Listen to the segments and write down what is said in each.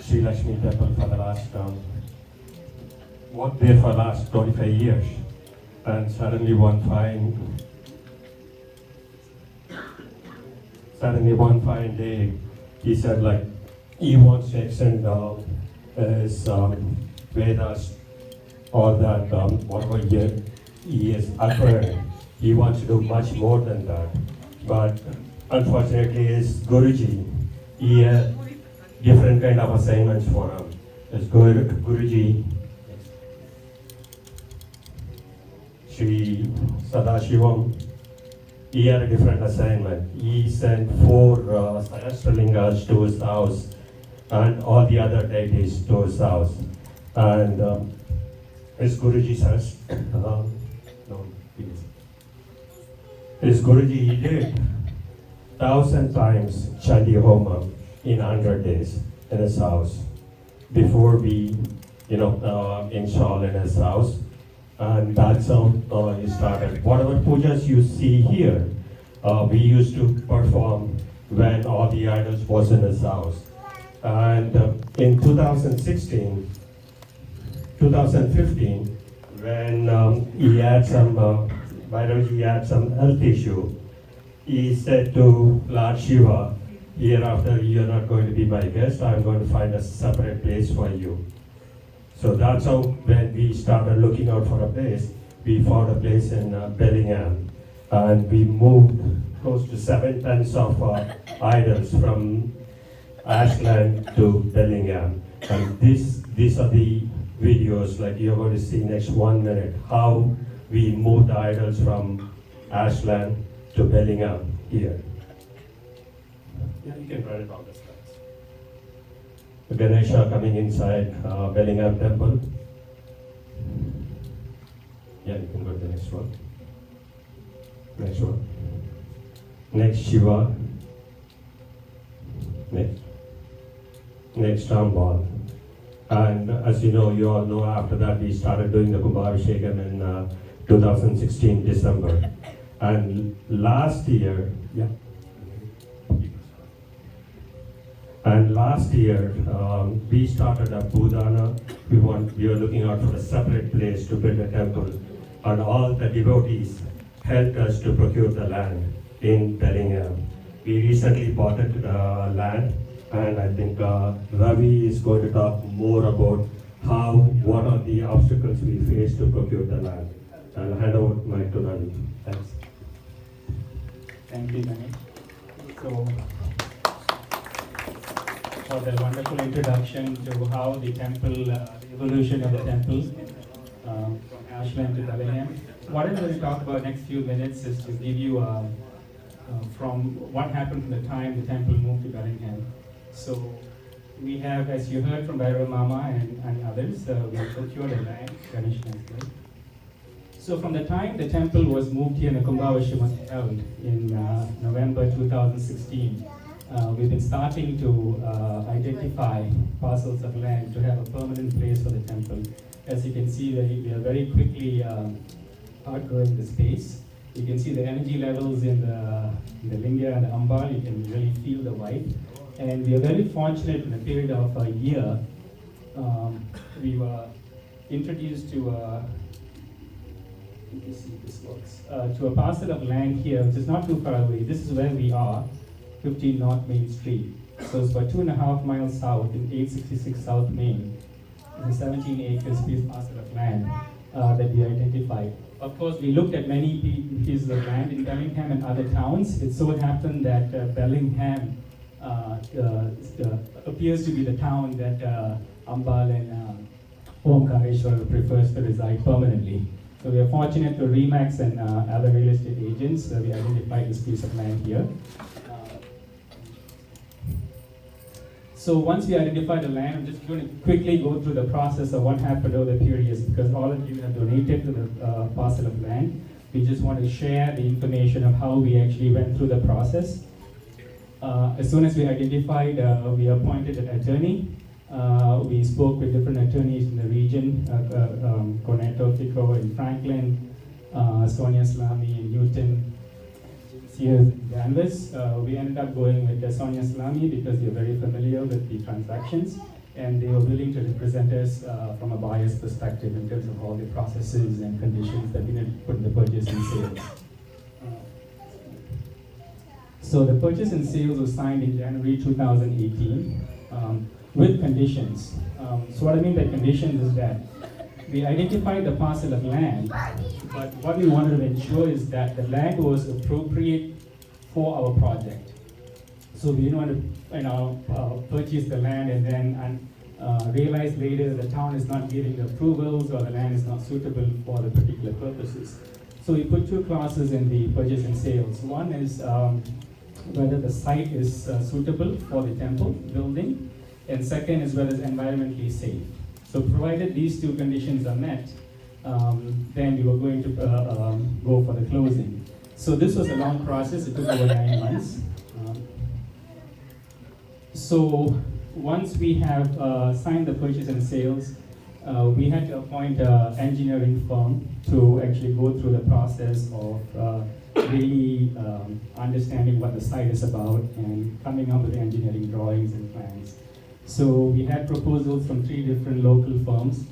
Sri Lakshmi Temple for the last, worked there for the last 25 years. And suddenly one fine day, he said like, he wants to extend his Vedas, or that whatever he has acquired, he wants to do much more than that. But unfortunately, his Guruji, he had different kind of assignments for him. His Guruji, Sri Sadashivam, he had a different assignment. He sent 4 Sahasralingas to his house and all the other deities to his house. And his Guruji says, his Guruji, he did 1,000 times Chandi Homa in 100 days in his house before we, install in his house. And that's how he started. Whatever pujas you see here, we used to perform when all the idols was in his house. And in 2015, when he had some health issue, he said to Lord Shiva, hereafter you're not going to be my guest, I'm going to find a separate place for you. So that's how, when we started looking out for a place, we found a place in Bellingham. And we moved close to 7 tons of idols from Ashland to Bellingham. And these are the videos, like you're going to see next 1 minute, how we moved the idols from Ashland to Bellingham here. Yeah, you can run it on the slides. Ganesha coming inside Bellingham Temple. Yeah, you can go to the next one. Next one. Next Shiva. Next Rambal. And as you all know, after that we started doing the Kumbhabhishekam in 2016 December. And last year, we started a Budana. We were looking out for a separate place to build a temple, and all the devotees helped us to procure the land in Bellingham. We recently bought land, and I think Ravi is going to talk more about what are the obstacles we face to procure the land. I'll hand over the mic to Ravi. Thanks. Thank you, Ganesh. So, for the wonderful introduction to how the temple, the evolution of the temple from Ashland to Bellingham. What I'm going to talk about next few minutes is to give you from what happened from the time the temple moved to Bellingham. So we have, as you heard from Bhairava Mama and others, we have procured a land, Ganesh. So from the time the temple was moved here, the Kumbhabhishekam was held in November 2016. We've been starting to identify parcels of land to have a permanent place for the temple. As you can see, we are very quickly outgrowing the space. You can see the energy levels in the Linga and the Ambal. You can really feel the vibe. And we are very fortunate in a period of a year, we were introduced to a parcel of land here, which is not too far away. This is where we are, 15 North Main Street. So it's about 2.5 miles south in 866 South Main. It's a 17 acres parcel of land that we identified. Of course, we looked at many pieces of land in Bellingham and other towns. It so happened that Bellingham appears to be the town that Ambal and Omkareshwar prefers to reside permanently. So we are fortunate to Remax and other real estate agents. We identified this piece of land here. So once we identify the land, I'm just going to quickly go through the process of what happened over the periods, because all of you have donated to the parcel of land. We just want to share the information of how we actually went through the process. As soon as we identified, we appointed an attorney. We spoke with different attorneys in the region, Cornetto, Fico in Franklin, Sonia Slami in Newton, here Danvers. We ended up going with Sonia Slami because we are very familiar with the transactions, and they were willing to represent us from a buyer's perspective in terms of all the processes and conditions that we need to put in the purchase and sales. So the purchase and sales was signed in January 2018 with conditions. So what I mean by conditions is that we identified the parcel of land, but what we wanted to ensure is that the land was appropriate for our project. So we didn't want to purchase the land and then realize later the town is not giving the approvals or the land is not suitable for the particular purposes. So we put two clauses in the purchase and sales. One is whether the site is suitable for the temple building, and second is whether it's environmentally safe. So provided these two conditions are met, then we were going to go for the closing. So this was a long process. It took over 9 months. So once we have signed the purchase and sales, we had to appoint an engineering firm to actually go through the process of really understanding what the site is about and coming up with engineering drawings and plans. So we had proposals from 3 different local firms: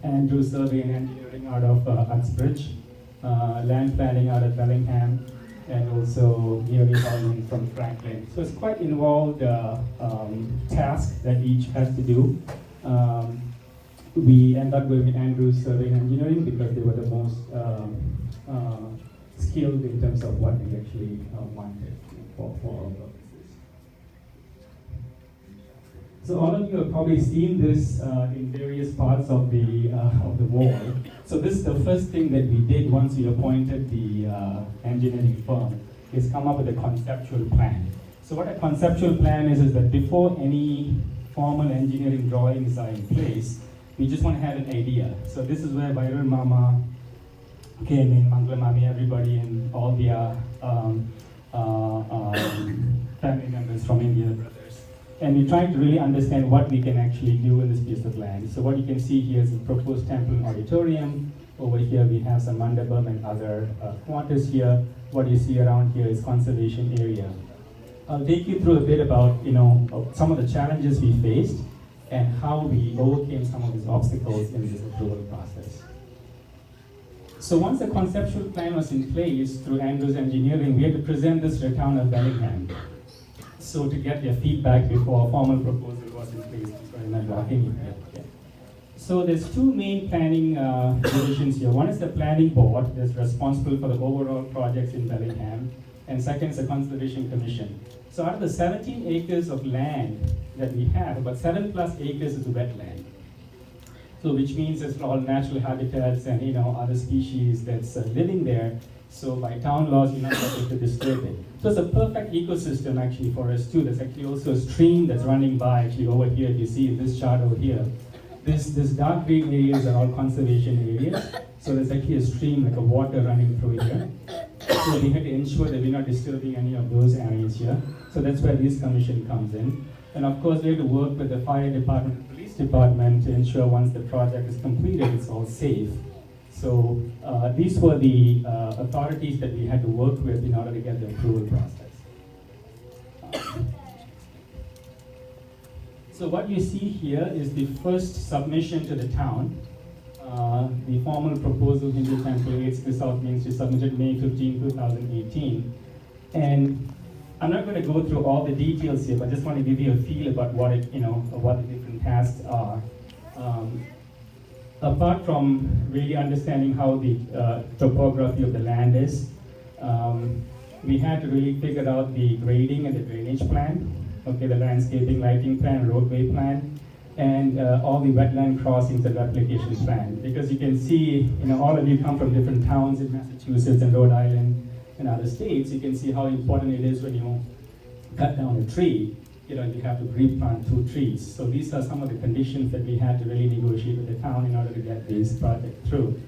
Andrew Survey and Engineering out of Uxbridge, Land Planning out of Bellingham, and also Neary Hallman from Franklin. So it's quite involved task that each has to do. We ended up going with Andrew Survey and Engineering because they were the most skilled in terms of what we actually wanted for our purposes. So all of you have probably seen this in various parts of the wall. So this is the first thing that we did once we appointed the engineering firm, is come up with a conceptual plan. So what a conceptual plan is that before any formal engineering drawings are in place, we just want to have an idea. So this is where Bairal Mama came in, Mangla Mami, everybody, and all their family members from India, brothers. And we tried to really understand what we can actually do in this piece of land. So what you can see here is the proposed temple and auditorium. Over here we have some mandapam and other quarters here. What you see around here is conservation area. I'll take you through a bit about some of the challenges we faced and how we overcame some of these obstacles in this approval process. So once the conceptual plan was in place through Andrews Engineering, we had to present this to the town of Bellingham. So to get their feedback before a formal proposal was in place. Sorry, I'm not walking in here. Okay. So there's 2 main planning divisions here. One is the planning board that's responsible for the overall projects in Bellingham, and second is the conservation commission. So out of the 17 acres of land that we have, about 7+ acres is wetland. So which means it's all natural habitats and other species that's living there. So by town laws, you're not able to disturb it. So it's a perfect ecosystem actually for us too. There's actually also a stream that's running by actually over here. If you see in this chart over here, this dark green areas are all conservation areas. So there's actually a stream, like a water running through here. So we had to ensure that we're not disturbing any of those areas here. So that's where this commission comes in. And of course, we have to work with the fire department and police department to ensure once the project is completed, it's all safe. So these were the authorities that we had to work with in order to get the approval process. So what you see here is the first submission to the town. The formal proposal Hindu Temple 8 South Main Street submitted May 15, 2018. And I'm not going to go through all the details here, but I just want to give you a feel about what what the different tasks are. Apart from really understanding how the topography of the land is, we had to really figure out the grading and the drainage plan, the landscaping, lighting plan, roadway plan, and all the wetland crossings and replication plan. Because you can see, all of you come from different towns in Massachusetts and Rhode Island and other states. You can see how important it is when you cut down a tree. You have to replant 2 trees. So these are some of the conditions that we had to really negotiate with the town in order to get this project through.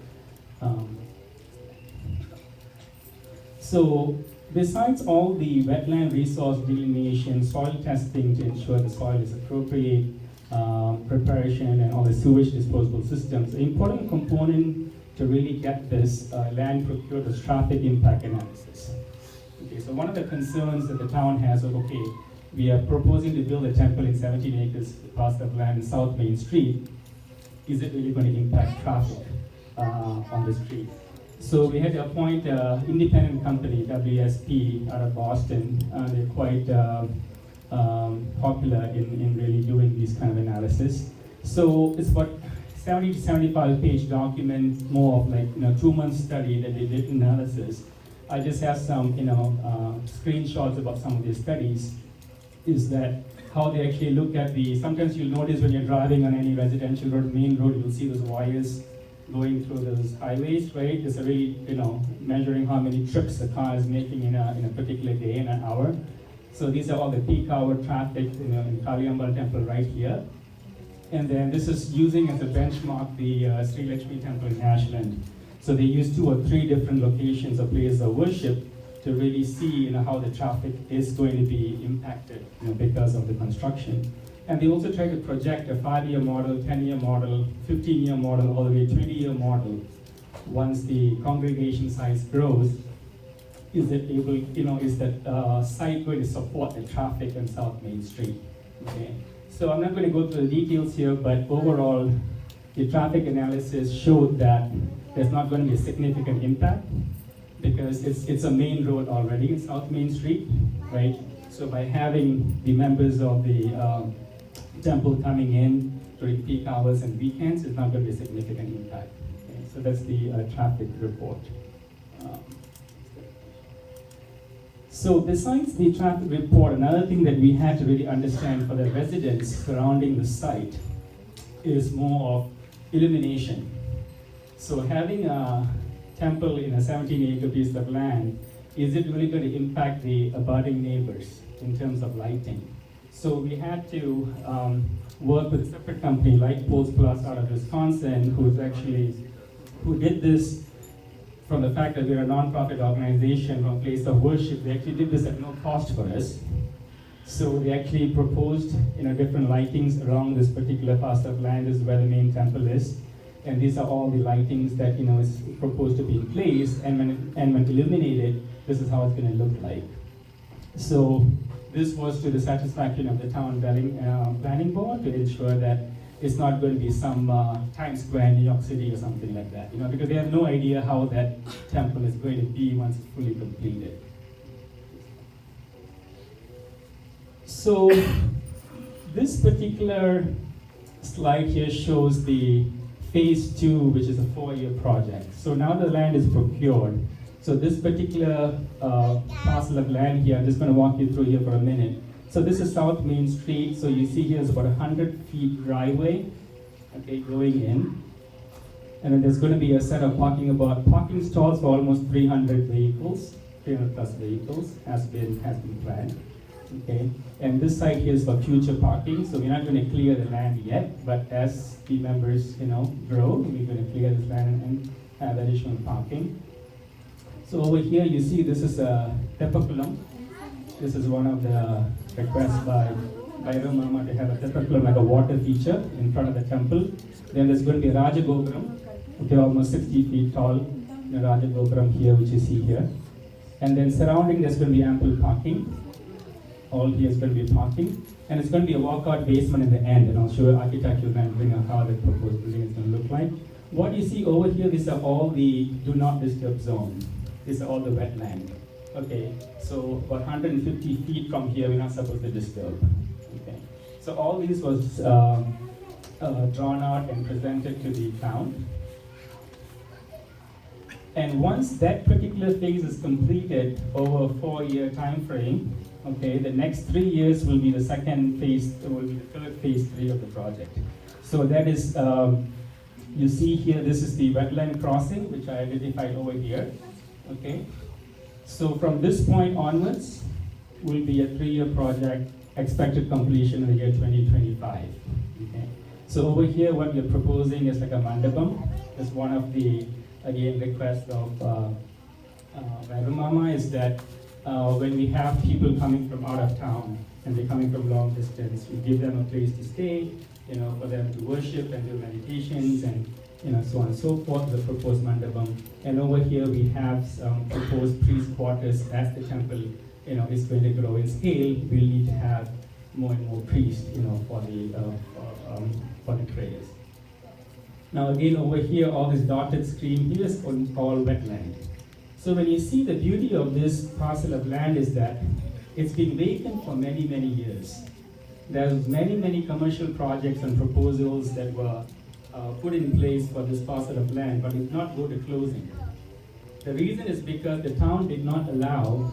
So besides all the wetland resource delineation, soil testing to ensure the soil is appropriate, preparation and all the sewage disposal systems, the important component to really get this land procured is traffic impact analysis. Okay, so one of the concerns that the town has is, we are proposing to build a temple in 17 acres parcel of land in South Main Street. Is it really going to impact traffic on the street? So we had to appoint an independent company, WSP, out of Boston. They're quite popular in really doing these kind of analysis. So it's about 70 to 75 page document, more of like 2-month study that they did analysis. I just have some screenshots about some of these studies. Is that how they actually look at sometimes you'll notice when you're driving on any residential road, main road, you'll see those wires going through those highways, right? It's a really, measuring how many trips a car is making in a particular day, in an hour. So these are all the peak hour traffic in Aalaya Temple right here. And then this is using as a benchmark the Sri Lakshmi Temple in Ashland. So they use 2 or 3 different locations or places of worship to really see how the traffic is going to be impacted because of the construction. And they also try to project a 5-year model, 10-year model, 15-year model, all the way 20-year model. Once the congregation size grows, is it able, is that site going to support the traffic on South Main Street? Okay. So I'm not going to go through the details here, but overall, the traffic analysis showed that there's not going to be a significant impact because it's a main road already in South Main Street, right? So by having the members of the temple coming in during peak hours and weekends, it's not going to be a significant impact. Okay? So that's the traffic report. So besides the traffic report, another thing that we had to really understand for the residents surrounding the site is more of illumination. So having a temple in a 17-acre piece of land, is it really going to impact the abutting neighbors in terms of lighting? So we had to work with a separate company, Light Poles Plus out of Wisconsin, who did this from the fact that we're a non-profit organization from a place of worship. They actually did this at no cost for us. So they actually proposed different lightings around this particular parcel of land. This is where the main temple is. And these are all the lightings that is proposed to be in place. And when illuminated, this is how it's going to look like. So this was to the satisfaction of the town planning board to ensure that it's not going to be some Times Square in New York City or something like that, because they have no idea how that temple is going to be once it's fully completed. So this particular slide here shows the phase 2, which is a 4-year project. So now the land is procured. So this particular parcel of land here, I'm just going to walk you through here for a minute. So this is South Main Street. So you see here is about 100 feet driveway, okay, going in. And then there's going to be a set of parking stalls for almost 300 vehicles, 300 plus vehicles has been planned. Okay, and this site here is for future parking. So we're not going to clear the land yet, but as the members, grow, we're going to clear this land and have additional parking. So over here, you see this is a Teppakulam. This is one of the requests by Mama to have a Teppakulam, like a water feature in front of the temple. Then there's going to be a Raja Gopuram, okay, almost 60 feet tall, the Raja Gopuram here, which you see here. And then surrounding, there's going to be ample parking. All here is going to be parking. And it's going to be a walkout basement in the end, and I'll show you architectural rendering of how the proposed building is going to look like. What you see over here, these are all the do not disturb zone. These are all the wetland. Okay, so about 150 feet from here, we're not supposed to disturb. Okay, so all these was drawn out and presented to the town. And once that particular phase is completed over a 4-year time frame, okay, the next 3 years will be the second phase, will be the third phase 3 of the project. So that is, you see here, this is the wetland crossing, which I identified over here. Okay, so from this point onwards will be a 3-year project, expected completion in the year 2025. Okay, so over here what we're proposing is like a mandapam. It's one of the, again, requests of Mama is that when we have people coming from out of town and they're coming from long distance, we give them a place to stay, for them to worship and do meditations and so on and so forth, the proposed mandapam. And over here we have some proposed priest quarters as the temple is going to grow in scale, we'll need to have more and more priests, for the prayers. Now again over here, all this dotted stream here is all wetland. So when you see the beauty of this parcel of land is that it's been vacant for many, many years. There's many commercial projects and proposals that were put in place for this parcel of land, but did not go to closing. The reason is because the town did not allow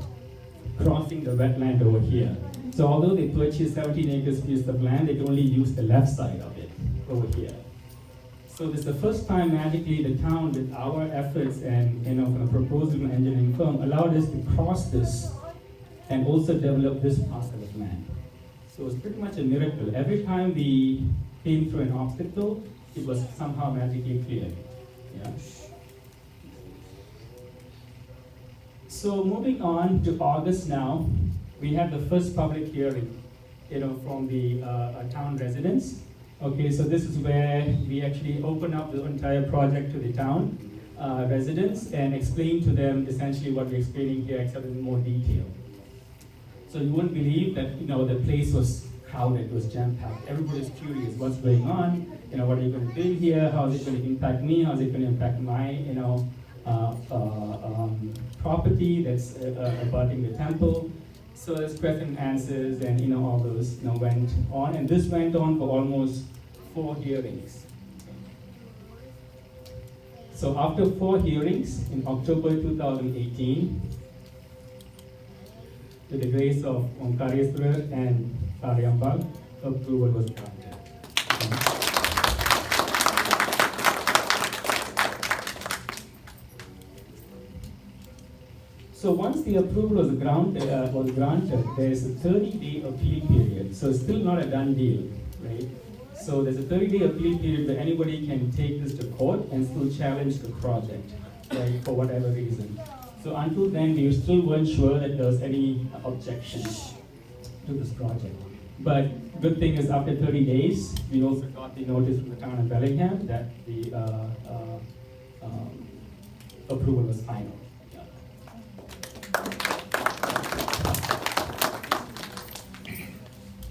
crossing the wetland over here. So although they purchased 17 acres piece of land, they could only use the left side of it over here. So this is the first time magically the town, with our efforts and from a proposal from an engineering firm, allowed us to cross this and also develop this parcel of land. So it's pretty much a miracle. Every time we came through an obstacle, it was somehow magically cleared. Yeah. So moving on to August now, we had the first public hearing, from the town residents. Okay, so this is where we actually open up the entire project to the town residents and explain to them essentially what we're explaining here, except in more detail. So you wouldn't believe that the place was crowded, it was jam-packed. Everybody's curious, what's going on? What are you going to do here? How is it going to impact me? How is it going to impact my property that's abutting the temple? So there's question and answers, and all those went on, and this went on for almost 4 hearings. So after 4 hearings in October 2018, with the grace of Omkareshwar and Karyambal, approval was granted. So once the approval was granted, there is a 30-day appeal period. So it's still not a done deal, right? So there's a 30-day appeal period where anybody can take this to court and still challenge the project, right, for whatever reason. So until then, we still weren't sure that there was any objection to this project. But good thing is, after 30 days, we also got the notice from the town of Bellingham that the approval was final.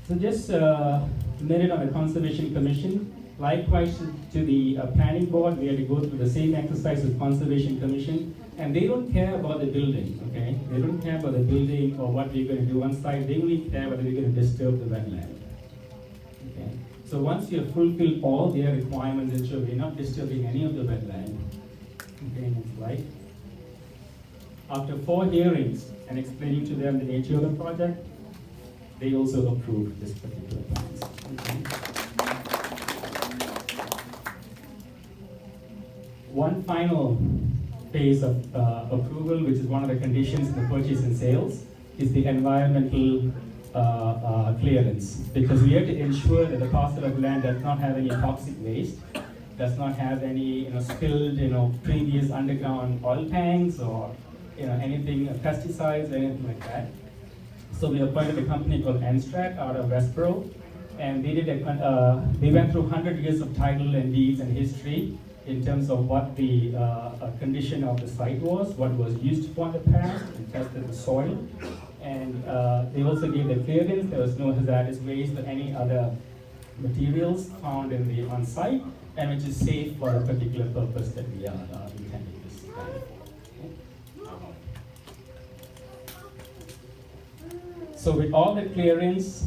So just a minute on the Conservation Commission. Likewise to the Planning Board, we had to go through the same exercise with Conservation Commission, and they don't care about the building, okay? They don't care about the building or what we're going to do on site. They only care whether we're going to disturb the wetland. Okay? So once you have fulfilled all their requirements, ensure we're not disturbing any of the wetland. Okay, next slide. After 4 hearings and explaining to them the nature of the project, they also approved this particular plans. Okay. One final phase of approval, which is one of the conditions in the purchase and sales, is the environmental clearance. Because we have to ensure that the parcel of land does not have any toxic waste, does not have any spilled previous underground oil tanks or anything, pesticides or anything like that. So we appointed a company called Enstrat out of Westboro, and they went through 100 years of title and deeds and history in terms of what the condition of the site was, what was used for in the past, and tested the soil. And they also gave the clearance. There was no hazardous waste or any other materials found on site, and which is safe for a particular purpose that we are intending this land for. So with all the clearance,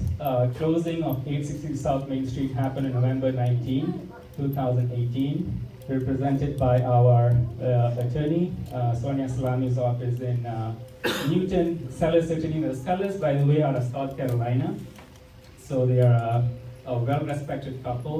closing of 860 South Main Street happened on November 19, 2018, represented by our attorney, Sonia Salami's office in Newton. Sellers attorney. The sellers, by the way, are of South Carolina. So they are a well-respected couple.